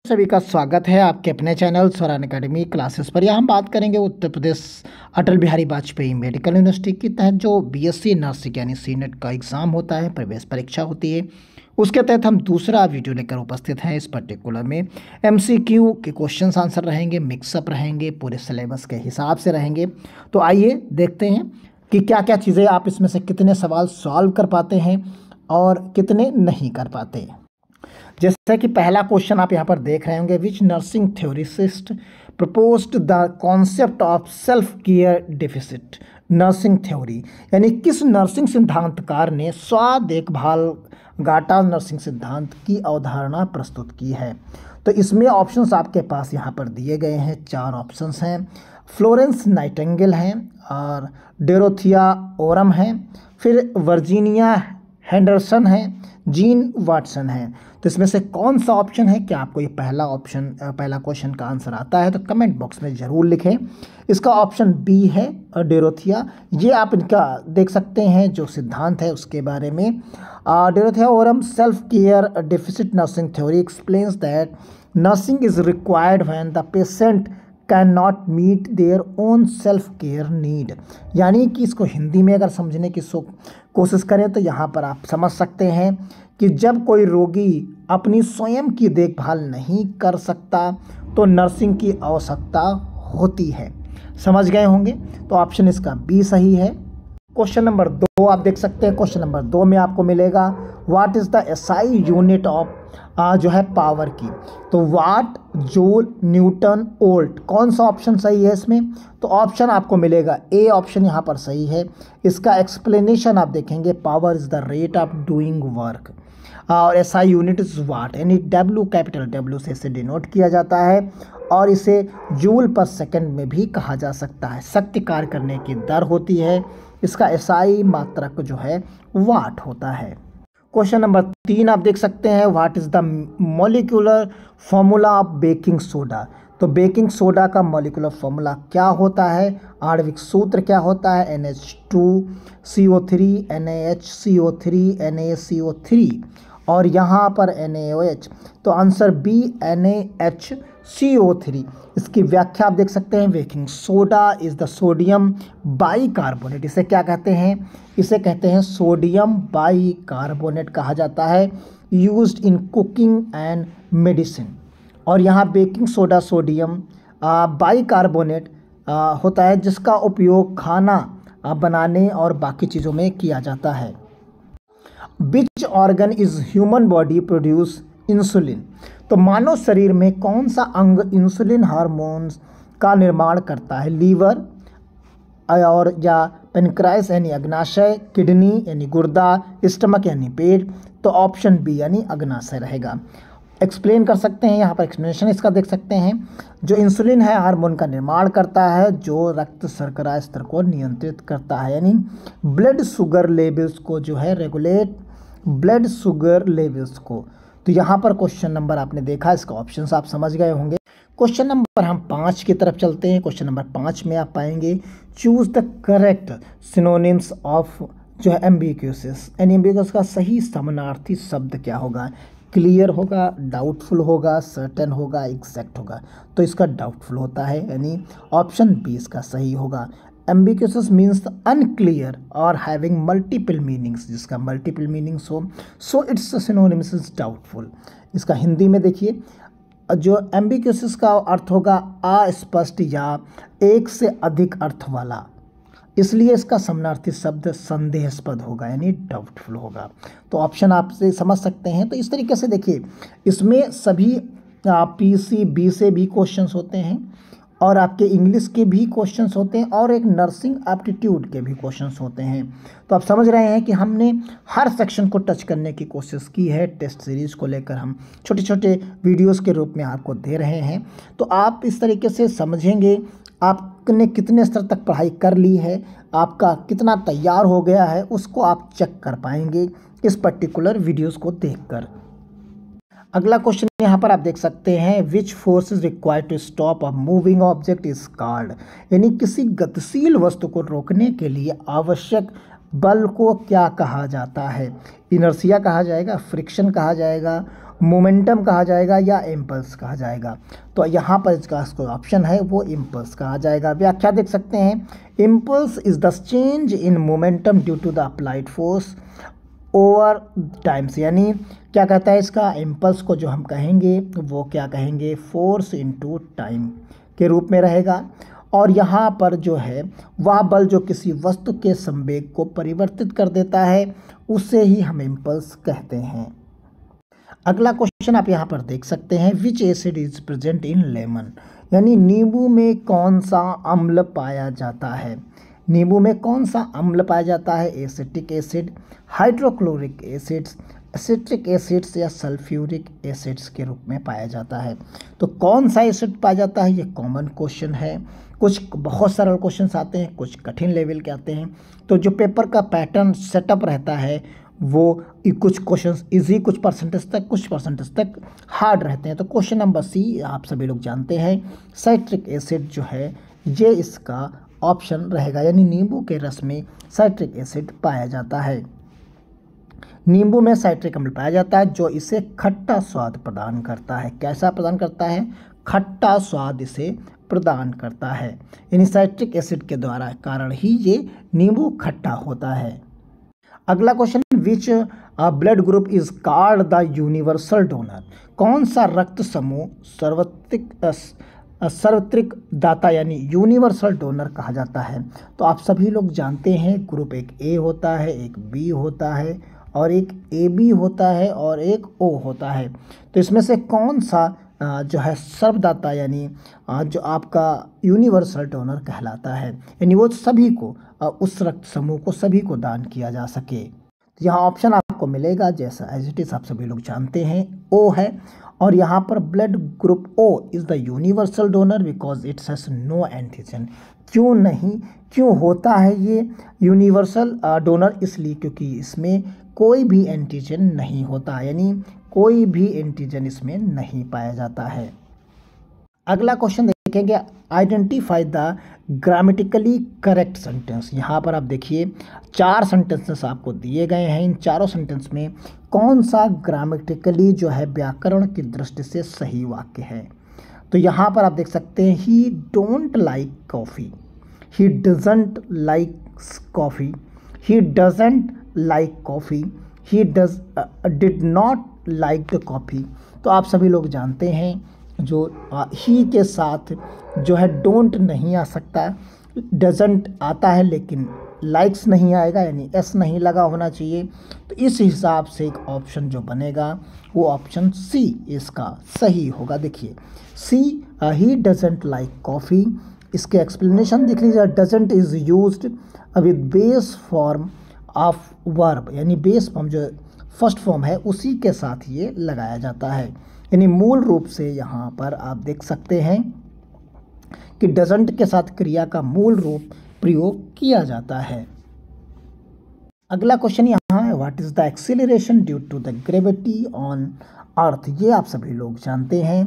सभी का स्वागत है आपके अपने चैनल स्वरान एकेडमी क्लासेस पर। यहाँ हम बात करेंगे उत्तर प्रदेश अटल बिहारी वाजपेयी मेडिकल यूनिवर्सिटी के तहत जो बीएससी नर्सिंग यानी सीनेट का एग्ज़ाम होता है, प्रवेश परीक्षा होती है, उसके तहत हम दूसरा वीडियो लेकर उपस्थित हैं। इस पर्टिकुलर में एमसीक्यू के क्वेश्चन आंसर रहेंगे, मिक्सअप रहेंगे, पूरे सिलेबस के हिसाब से रहेंगे। तो आइए देखते हैं कि क्या क्या चीज़ें आप इसमें से कितने सवाल सॉल्व कर पाते हैं और कितने नहीं कर पाते। जैसे कि पहला क्वेश्चन आप यहाँ पर देख रहे होंगे, which nursing theorist proposed the concept of self care deficit nursing theory, यानी किस नर्सिंग सिद्धांतकार ने स्व देखभाल घाटा नर्सिंग सिद्धांत की अवधारणा प्रस्तुत की है। तो इसमें ऑप्शंस आपके पास यहाँ पर दिए गए हैं, 4 ऑप्शंस हैं। फ्लोरेंस नाइटिंगेल हैं और डोरोथिया ओरम हैं, फिर वर्जीनिया हेंडरसन है, जीन वाटसन है। तो इसमें से कौन सा ऑप्शन है? क्या आपको ये पहला क्वेश्चन का आंसर आता है तो कमेंट बॉक्स में ज़रूर लिखें। इसका ऑप्शन बी है डोरोथिया। ये आप इनका देख सकते हैं जो सिद्धांत है उसके बारे में। Dorothea Orem self care deficit nursing theory explains that nursing is required when the patient can not meet their own self care need, यानी कि इसको हिंदी में अगर समझने की कोशिश करें तो यहाँ पर आप समझ सकते हैं कि जब कोई रोगी अपनी स्वयं की देखभाल नहीं कर सकता तो नर्सिंग की आवश्यकता होती है। समझ गए होंगे। तो ऑप्शन इसका बी सही है। क्वेश्चन नंबर 2 आप देख सकते हैं। क्वेश्चन नंबर 2 में आपको मिलेगा what is the SI unit of जो है पावर की। तो वाट, जूल, न्यूटन, वोल्ट, कौन सा ऑप्शन सही है इसमें? तो ऑप्शन आपको मिलेगा ए ऑप्शन यहाँ पर सही है। इसका एक्सप्लेनेशन आप देखेंगे, power is the rate of doing work और एसआई यूनिट इज़ वाट, यानी डब्ल्यू कैपिटल डब्ल्यू से इसे डिनोट किया जाता है और इसे जूल पर सेकंड में भी कहा जा सकता है। शक्ति कार्य करने की दर होती है। इसका एसआई मात्रक जो है वाट होता है। क्वेश्चन नंबर 3 आप देख सकते हैं, what is the molecular formula of baking soda. तो बेकिंग सोडा का मॉलिक्यूलर फॉर्मूला क्या होता है? आणविक सूत्र क्या होता है? NH2CO3 NaHCO3 NaCO3 और यहाँ पर NaOH। तो आंसर बी NaHCO3। इसकी व्याख्या आप देख सकते हैं, baking soda is the sodium bicarbonate. इसे क्या कहते हैं? इसे कहते हैं सोडियम बाइकार्बोनेट कहा जाता है, used in cooking and medicine. और यहाँ बेकिंग सोडा सोडियम बाइकार्बोनेट होता है जिसका उपयोग खाना बनाने और बाकी चीज़ों में किया जाता है। Which organ is human body produce insulin. तो मानव शरीर में कौन सा अंग इंसुलिन हार्मोन्स का निर्माण करता है? लीवर और या पेनक्राइस यानी अग्नाशय, किडनी यानी गुर्दा, स्टमक यानी पेट। तो ऑप्शन बी यानी अग्नाशय रहेगा। एक्सप्लेन कर सकते हैं, यहाँ पर एक्सप्लेनेशन इसका देख सकते हैं। जो इंसुलिन है हार्मोन का निर्माण करता है जो रक्त शर्करा स्तर को नियंत्रित करता है, यानी ब्लड शुगर लेवल्स को जो है रेगुलेट ब्लड शुगर लेवल्स को। तो यहाँ पर क्वेश्चन नंबर आपने देखा, इसका ऑप्शंस आप समझ गए होंगे। क्वेश्चन नंबर हम 5 की तरफ चलते हैं। क्वेश्चन नंबर 5 में आप पाएंगे choose the correct synonyms of जो है एम्बिग्यूसिस, यानी एम्बिग्यूस का सही समानार्थी शब्द क्या होगा? क्लियर होगा, डाउटफुल होगा, सर्टेन होगा, एग्जैक्ट होगा। तो इसका डाउटफुल होता है, यानी ऑप्शन बी इसका सही होगा। एम्बिग्यूसिस मीन्स अनक्लियर और हैविंग मल्टीपल मीनिंग्स, जिसका मल्टीपल मीनिंग्स हो, so it's synonyms is doubtful. इसका हिंदी में देखिए, जो एम्बिग्यूसिस का अर्थ होगा अस्पष्ट या एक से अधिक अर्थ वाला, इसलिए इसका समानार्थी शब्द संदेहास्पद होगा, यानी डाउटफुल होगा। तो ऑप्शन आपसे समझ सकते हैं। तो इस तरीके से देखिए, इसमें सभी PCB से भी क्वेश्चंस होते हैं और आपके इंग्लिश के भी क्वेश्चंस होते हैं और एक नर्सिंग एप्टीट्यूड के भी क्वेश्चंस होते हैं। तो आप समझ रहे हैं कि हमने हर सेक्शन को टच करने की कोशिश की है। टेस्ट सीरीज़ को लेकर हम छोटे छोटे वीडियोस के रूप में आपको दे रहे हैं। तो आप इस तरीके से समझेंगे आपने कितने स्तर तक पढ़ाई कर ली है, आपका कितना तैयार हो गया है, उसको आप चेक कर पाएंगे इस पर्टिकुलर वीडियोस को देखकर। अगला क्वेश्चन यहाँ पर आप देख सकते हैं, which force is required to stop a moving object is called, यानी किसी गतिशील वस्तु को रोकने के लिए आवश्यक बल को क्या कहा जाता है? इनर्शिया कहा जाएगा, फ्रिक्शन कहा जाएगा, मोमेंटम कहा जाएगा या इम्पल्स कहा जाएगा। तो यहाँ पर इसका ऑप्शन है वो इम्पल्स कहा जाएगा। व्याख्या देख सकते हैं, impulse is the change in momentum due to the applied force over times, यानी क्या कहता है इसका, इम्पल्स को जो हम कहेंगे वो क्या कहेंगे, फोर्स इनटू टाइम के रूप में रहेगा। और यहाँ पर जो है वह बल जो किसी वस्तु के संवेग को परिवर्तित कर देता है उसे ही हम इम्पल्स कहते हैं। अगला क्वेश्चन आप यहाँ पर देख सकते हैं, विच acid is present in lemon, यानी नींबू में कौन सा अम्ल पाया जाता है। नींबू में कौन सा अम्ल पाया जाता है, acetic acid, hydrochloric acids, citric acids या सल्फ्यूरिक एसिड्स के रूप में पाया जाता है। तो कौन सा एसिड पाया जाता है, ये कॉमन क्वेश्चन है। कुछ बहुत सरल क्वेश्चन्स आते हैं, कुछ कठिन लेवल के आते हैं। तो जो पेपर का पैटर्न सेटअप रहता है वो कुछ क्वेश्चंस इजी, कुछ परसेंटेज तक हार्ड रहते हैं। तो क्वेश्चन नंबर सी आप सभी लोग जानते हैं, साइट्रिक एसिड जो है ये इसका ऑप्शन रहेगा, यानी नींबू के रस में साइट्रिक एसिड पाया जाता है। नींबू में साइट्रिक अम्ल पाया जाता है जो इसे खट्टा स्वाद प्रदान करता है। कैसा प्रदान करता है, खट्टा स्वाद इसे प्रदान करता है, यानी साइट्रिक एसिड के द्वारा कारण ही ये नींबू खट्टा होता है। अगला question, which blood group is called the universal donor, कौन सा रक्त समूह सार्वत्रिक दाता यानी यूनिवर्सल डोनर कहा जाता है। तो आप सभी लोग जानते हैं ग्रुप एक ए होता है, एक बी होता है और एक ए बी होता है और एक ओ होता है। तो इसमें से कौन सा जो है सर्वदाता यानी जो आपका यूनिवर्सल डोनर कहलाता है, यानी वो सभी को उस रक्त समूह को सभी को दान किया जा सके। तो यहाँ ऑप्शन आपको मिलेगा जैसा एज इट इज आप सभी लोग जानते हैं ओ है, और यहाँ पर blood group O is the universal donor because it's has no antigen. क्यों नहीं, क्यों होता है ये यूनिवर्सल डोनर, इसलिए क्योंकि इसमें कोई भी एंटीजन नहीं होता, यानी कोई भी एंटीजन इसमें नहीं पाया जाता है। अगला क्वेश्चन देखेंगे, identify the grammatically correct sentence. यहाँ पर आप देखिए 4 सेंटेंसेस आपको दिए गए हैं, इन चारों सेंटेंस में कौन सा ग्रामेटिकली जो है व्याकरण की दृष्टि से सही वाक्य है। तो यहाँ पर आप देख सकते हैं, ही don't like coffee, he doesn't like coffee, he doesn't like coffee, he did not like the coffee. तो आप सभी लोग जानते हैं जो ही के साथ जो है डोंट नहीं आ सकता, डजंट आता है लेकिन लाइक्स नहीं आएगा, यानी एस नहीं लगा होना चाहिए। तो इस हिसाब से एक ऑप्शन जो बनेगा वो ऑप्शन सी इसका सही होगा। देखिए सी, ही डजंट लाइक कॉफ़ी, इसके एक्सप्लेनेशन देख लीजिए, doesn't is used with base form of verb, यानी बेस फॉर्म जो फर्स्ट फॉर्म है उसी के साथ ये लगाया जाता है, यानी मूल रूप से यहाँ पर आप देख सकते हैं कि डजंट के साथ क्रिया का मूल रूप प्रयोग किया जाता है। अगला क्वेश्चन यहाँ है, what is the acceleration due to the gravity on earth. ये आप सभी लोग जानते हैं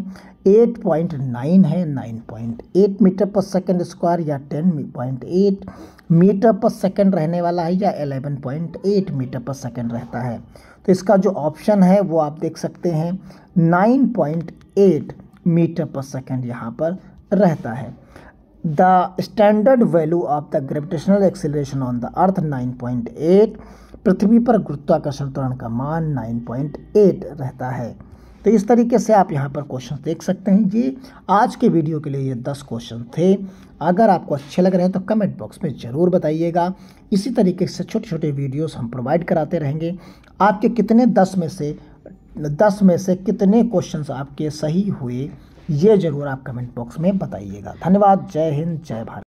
8.9 है, 9.8 मीटर पर सेकंड स्क्वायर या 10.8 मीटर पर सेकंड रहने वाला है या 11.8 मीटर पर सेकंड रहता है। तो इसका जो ऑप्शन है वो आप देख सकते हैं 9.8 मीटर पर सेकंड यहाँ पर रहता है। The standard value of the gravitational acceleration on the earth 9.8, पृथ्वी पर गुरुत्वाकर्षण त्वरण का मान 9.8 रहता है। तो इस तरीके से आप यहाँ पर क्वेश्चन देख सकते हैं। ये आज के वीडियो के लिए ये 10 क्वेश्चन थे। अगर आपको अच्छे लग रहे हैं तो कमेंट बॉक्स में ज़रूर बताइएगा। इसी तरीके से छोटे छोटे वीडियोस हम प्रोवाइड कराते रहेंगे। आपके कितने 10 में से कितने क्वेश्चंस आपके सही हुए ये ज़रूर आप कमेंट बॉक्स में बताइएगा। धन्यवाद। जय हिंद, जय भारत।